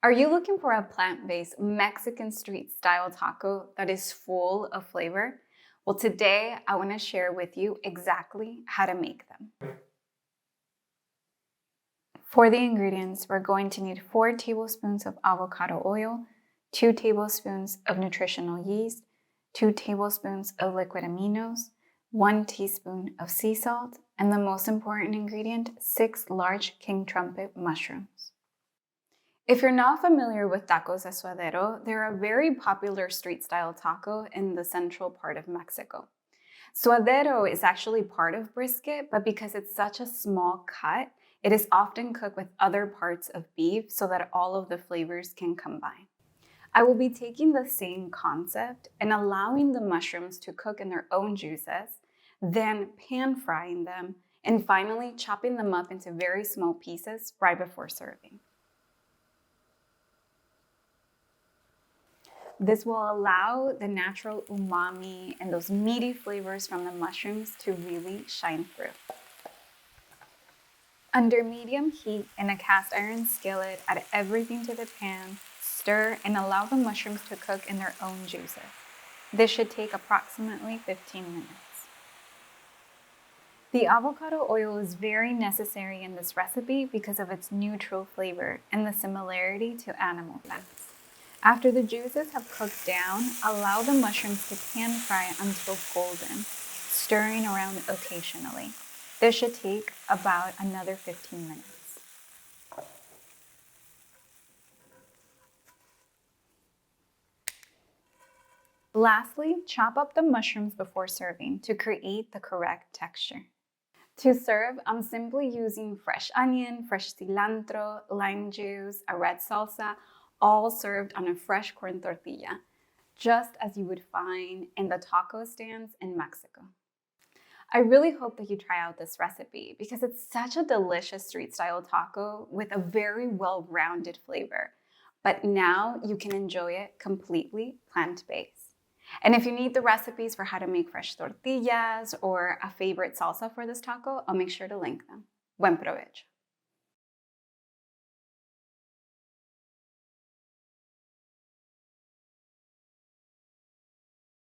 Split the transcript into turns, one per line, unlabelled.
Are you looking for a plant-based Mexican street-style taco that is full of flavor? Well, today I want to share with you exactly how to make them. For the ingredients, we're going to need 4 tablespoons of avocado oil, 2 tablespoons of nutritional yeast, 2 tablespoons of liquid aminos, 1 teaspoon of sea salt, and the most important ingredient, 6 large king trumpet mushrooms. If you're not familiar with Tacos de Suadero, they're a very popular street-style taco in the central part of Mexico. Suadero is actually part of brisket, but because it's such a small cut, it is often cooked with other parts of beef so that all of the flavors can combine. I will be taking the same concept and allowing the mushrooms to cook in their own juices, then pan frying them, and finally chopping them up into very small pieces right before serving. This will allow the natural umami and those meaty flavors from the mushrooms to really shine through. Under medium heat in a cast iron skillet, add everything to the pan, stir, and allow the mushrooms to cook in their own juices. This should take approximately 15 minutes. The avocado oil is very necessary in this recipe because of its neutral flavor and the similarity to animal fats. After the juices have cooked down, allow the mushrooms to pan fry until golden, stirring around occasionally. This should take about another 15 minutes. Lastly, chop up the mushrooms before serving to create the correct texture. To serve, I'm simply using fresh onion, fresh cilantro, lime juice, a red salsa, all served on a fresh corn tortilla, just as you would find in the taco stands in Mexico. I really hope that you try out this recipe because it's such a delicious street-style taco with a very well-rounded flavor. But now you can enjoy it completely plant-based. And if you need the recipes for how to make fresh tortillas or a favorite salsa for this taco, I'll make sure to link them. Buen provecho.